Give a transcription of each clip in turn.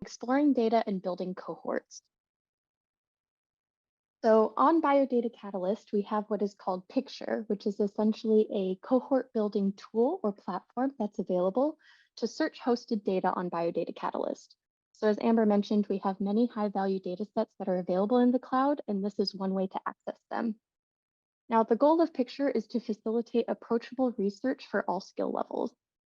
Exploring data and building cohorts. So on Biodata Catalyst, we have what is called Picture, which is essentially a cohort building tool or platform that's available to search hosted data on Biodata Catalyst. So as Amber mentioned, we have many high-value data sets that are available in the cloud, and this is one way to access them. Now, the goal of Picture is to facilitate approachable research for all skill levels.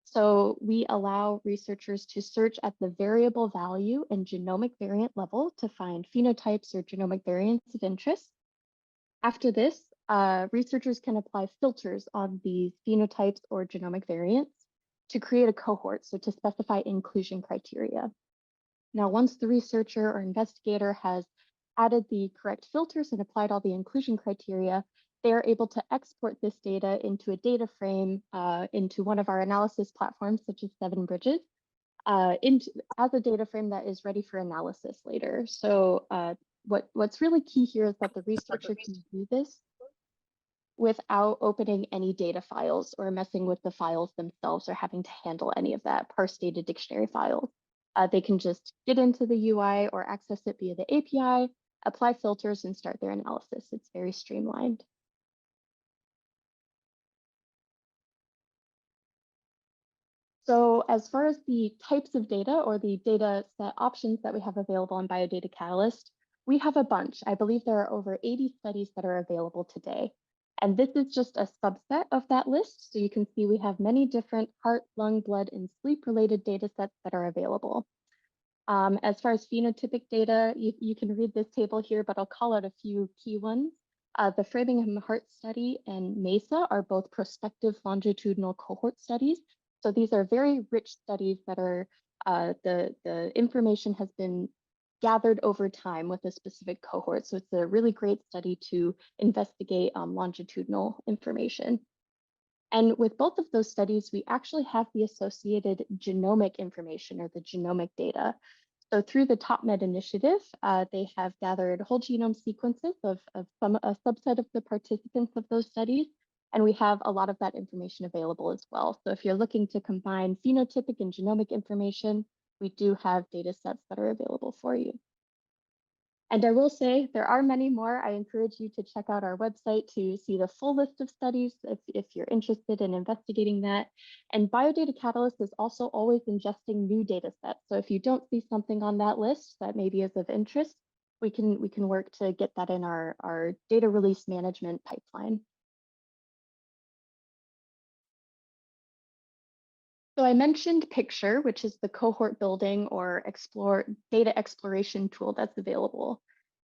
So we allow researchers to search at the variable value and genomic variant level to find phenotypes or genomic variants of interest. After this, researchers can apply filters on these phenotypes or genomic variants to create a cohort, so to specify inclusion criteria. Now, once the researcher or investigator has added the correct filters and applied all the inclusion criteria, they are able to export this data into a data frame into one of our analysis platforms, such as Seven Bridges, as a data frame that is ready for analysis later. So what's really key here is that the researcher can do this without opening any data files or messing with the files themselves or having to handle any of that parse data dictionary files. They can just get into the UI or access it via the API, apply filters, and start their analysis. It's very streamlined. So as far as the types of data or the data set options that we have available on Biodata Catalyst, we have a bunch. I believe there are over 80 studies that are available today. And this is just a subset of that list. So you can see we have many different heart, lung, blood, and sleep-related data sets that are available. As far as phenotypic data, you can read this table here, but I'll call out a few key ones. The Framingham Heart Study and MESA are both prospective longitudinal cohort studies. So these are very rich studies that are, the information has been gathered over time with a specific cohort. So it's a really great study to investigate longitudinal information. And with both of those studies, we actually have the associated genomic information or the genomic data. So through the TopMed initiative, they have gathered whole genome sequences of a subset of the participants of those studies, and we have a lot of that information available as well. So if you're looking to combine phenotypic and genomic information, we do have data sets that are available for you. And I will say there are many more. I encourage you to check out our website to see the full list of studies if you're interested in investigating that. And Biodata Catalyst is also always ingesting new data sets. So if you don't see something on that list that maybe is of interest, we can work to get that in our data release management pipeline. So I mentioned Picture, which is the cohort building or data exploration tool that's available.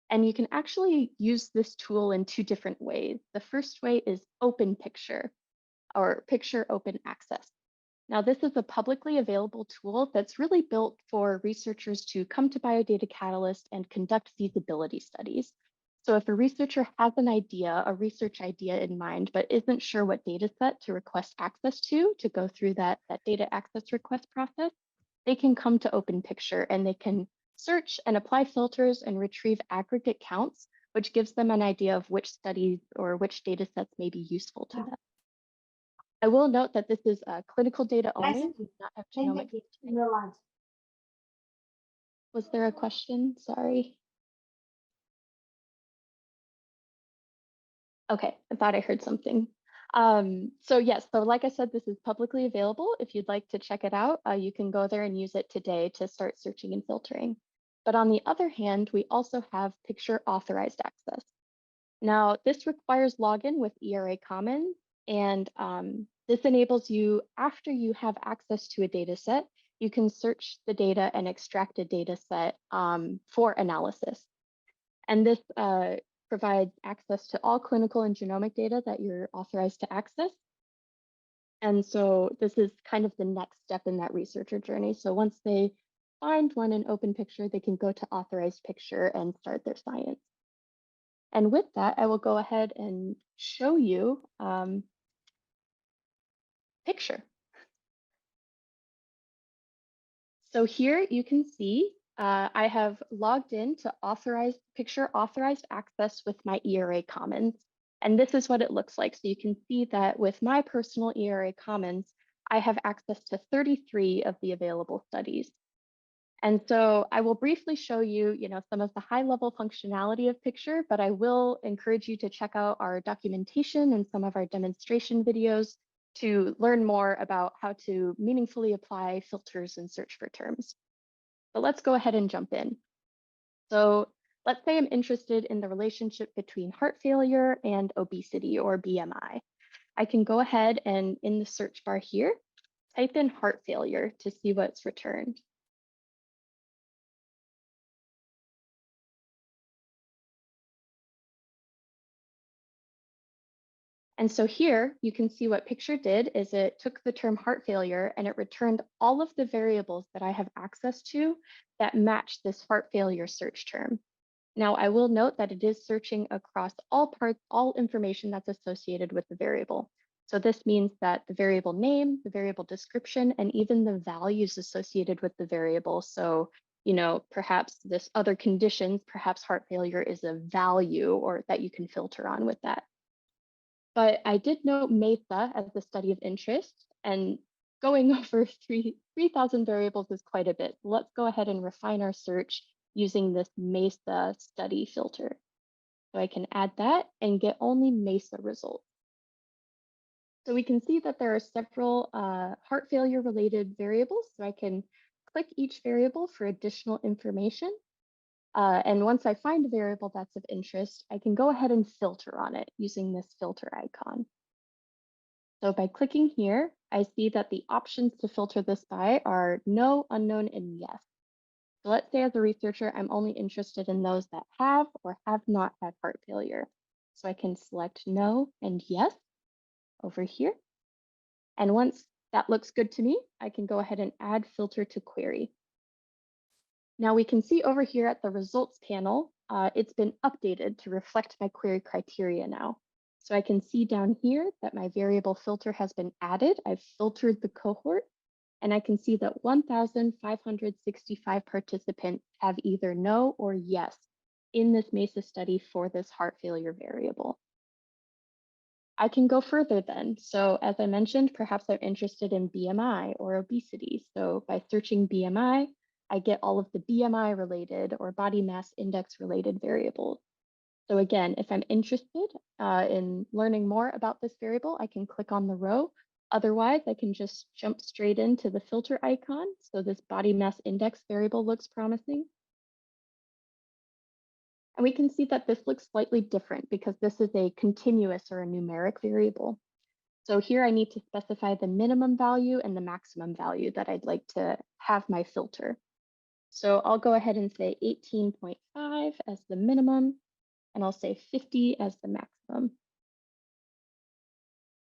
And you can actually use this tool in two different ways. The first way is Open Picture or Picture Open Access. Now, this is a publicly available tool that's really built for researchers to come to Biodata Catalyst and conduct feasibility studies. So if a researcher has an idea, a research idea in mind, but isn't sure what data set to request access to go through that data access request process, they can come to Open Picture and they can search and apply filters and retrieve aggregate counts, which gives them an idea of which studies or which data sets may be useful to them. I will note that this is clinical data only, does not have genomic. Was there a question? Sorry. Okay, I thought I heard something. So yes, so like I said, this is publicly available. If you'd like to check it out, you can go there and use it today to start searching and filtering. But on the other hand, we also have Picture authorized access. Now, this requires login with ERA Commons, and this enables you, after you have access to a data set, you can search the data and extract a data set for analysis. And this provides access to all clinical and genomic data that you're authorized to access. And so this is kind of the next step in that researcher journey. So once they find one in Open Picture, they can go to authorized Picture and start their science. And with that, I will go ahead and show you Picture. So here you can see I have logged in to Picture authorized access with my ERA Commons. And this is what it looks like. So you can see that with my personal ERA Commons, I have access to 33 of the available studies. And so I will briefly show you, some of the high level functionality of Picture, but I will encourage you to check out our documentation and some of our demonstration videos to learn more about how to meaningfully apply filters and search for terms. But let's go ahead and jump in. So let's say I'm interested in the relationship between heart failure and obesity or BMI. I can go ahead and in the search bar here, type in heart failure to see what's returned. And so here you can see what Picture did is it took the term heart failure and it returned all of the variables that I have access to that match this heart failure search term. Now, I will note that it is searching across all parts, all information that's associated with the variable. So this means that the variable name, the variable description, and even the values associated with the variable. So, perhaps this other conditions, perhaps heart failure is a value or that you can filter on with that. But I did note MESA as a study of interest, and going over 3,000 variables is quite a bit. Let's go ahead and refine our search using this MESA study filter. So I can add that and get only MESA results. So we can see that there are several heart failure related variables. So I can click each variable for additional information. And once I find a variable that's of interest, I can go ahead and filter on it using this filter icon. So by clicking here, I see that the options to filter this by are no, unknown, and yes. So let's say as a researcher, I'm only interested in those that have or have not had heart failure. So I can select no and yes over here. And once that looks good to me, I can go ahead and add filter to query. Now we can see over here at the results panel, it's been updated to reflect my query criteria now. So I can see down here that my variable filter has been added. I've filtered the cohort, and I can see that 1,565 participants have either no or yes in this MESA study for this heart failure variable. I can go further then. So as I mentioned, perhaps I'm interested in BMI or obesity. So by searching BMI, I get all of the BMI related or body mass index related variables. So again, if I'm interested in learning more about this variable, I can click on the row. Otherwise, I can just jump straight into the filter icon. So this body mass index variable looks promising. And we can see that this looks slightly different because this is a continuous or a numeric variable. So here I need to specify the minimum value and the maximum value that I'd like to have my filter. So I'll go ahead and say 18.5 as the minimum, and I'll say 50 as the maximum.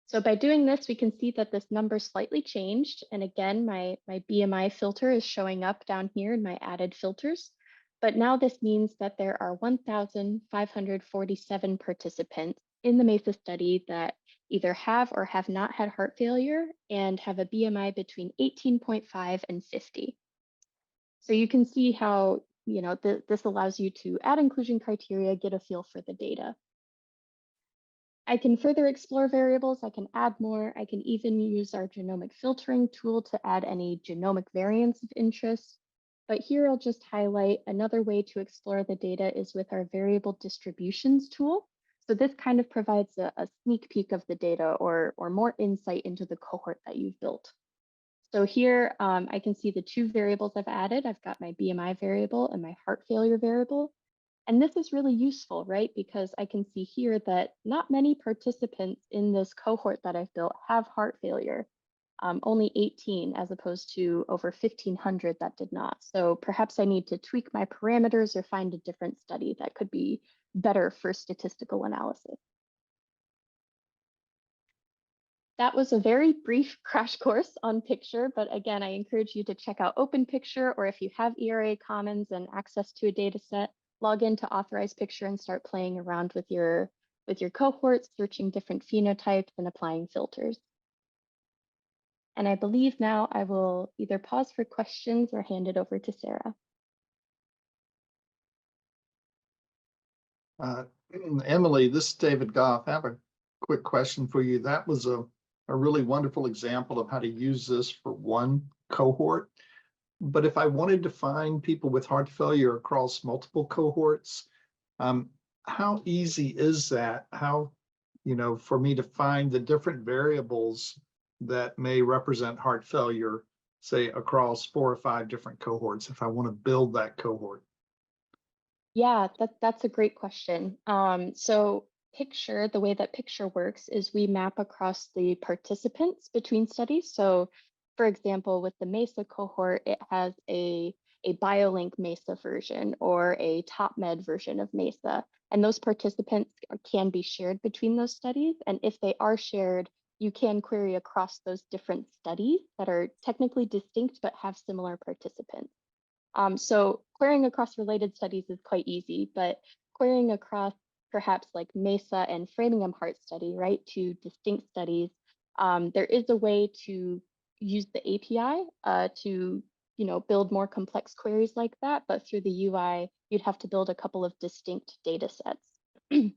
So by doing this, we can see that this number slightly changed. And again, my BMI filter is showing up down here in my added filters. But now this means that there are 1,547 participants in the MESA study that either have or have not had heart failure and have a BMI between 18.5 and 50. So you can see how this allows you to add inclusion criteria, get a feel for the data. I can further explore variables, I can add more, I can even use our genomic filtering tool to add any genomic variants of interest. But here I'll just highlight another way to explore the data is with our variable distributions tool. So this kind of provides a sneak peek of the data or more insight into the cohort that you've built. So here I can see the two variables I've added. I've got my BMI variable and my heart failure variable. And this is really useful, right? Because I can see here that not many participants in this cohort that I've built have heart failure, only 18 as opposed to over 1,500 that did not. So perhaps I need to tweak my parameters or find a different study that could be better for statistical analysis. That was a very brief crash course on Picture, but again, I encourage you to check out Open Picture, or if you have ERA Commons and access to a data set, log in to Authorize Picture and start playing around with your cohorts, searching different phenotypes and applying filters. And I believe now I will either pause for questions or hand it over to Sarah. Emily, this is David Goff. I have a quick question for you. That was a a really wonderful example of how to use this for one cohort. But if I wanted to find people with heart failure across multiple cohorts, um, how easy is that? How, for me to find the different variables that may represent heart failure, say across 4 or 5 different cohorts, if I want to build that cohort? Yeah, that's a great question. So Picture, the way that Picture works is we map across the participants between studies. So for example, with the MESA cohort, it has a BioLink MESA version or a TopMed version of MESA. And those participants can be shared between those studies. And if they are shared, you can query across those different studies that are technically distinct but have similar participants. So querying across related studies is quite easy, but querying across perhaps like MESA and Framingham Heart Study, right, two distinct studies, there is a way to use the API to build more complex queries like that, but through the UI, you'd have to build a couple of distinct data sets,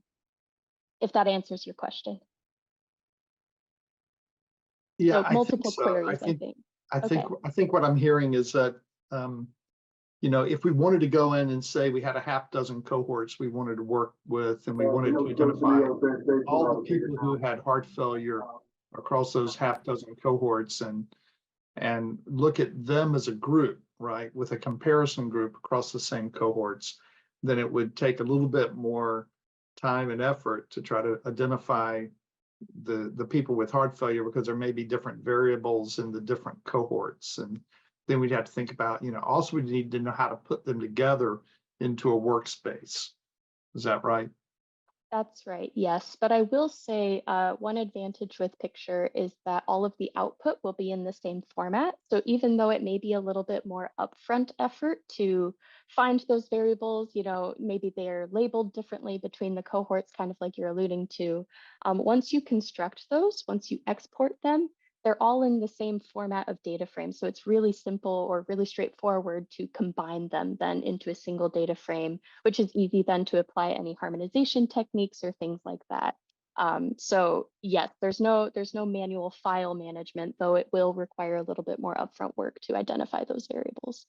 if that answers your question. Yeah, So I think multiple so. I queries, I think think. I think Okay. I think what I'm hearing is that if we wanted to go in and say we had a half dozen cohorts we wanted to work with, and we wanted to identify all the people who had heart failure across those half dozen cohorts and look at them as a group, right, with a comparison group across the same cohorts, then it would take a little bit more time and effort to try to identify the people with heart failure, because there may be different variables in the different cohorts. And then we'd have to think about, also we need to know how to put them together into a workspace. Is that right? That's right, yes. But I will say one advantage with Picture is that all of the output will be in the same format. So even though it may be a little bit more upfront effort to find those variables, maybe they're labeled differently between the cohorts, kind of like you're alluding to. Once you construct those, once you export them, they're all in the same format of data frame. So it's really simple or really straightforward to combine them then into a single data frame, which is easy then to apply any harmonization techniques or things like that. So yes, there's no manual file management, though it will require a little bit more upfront work to identify those variables.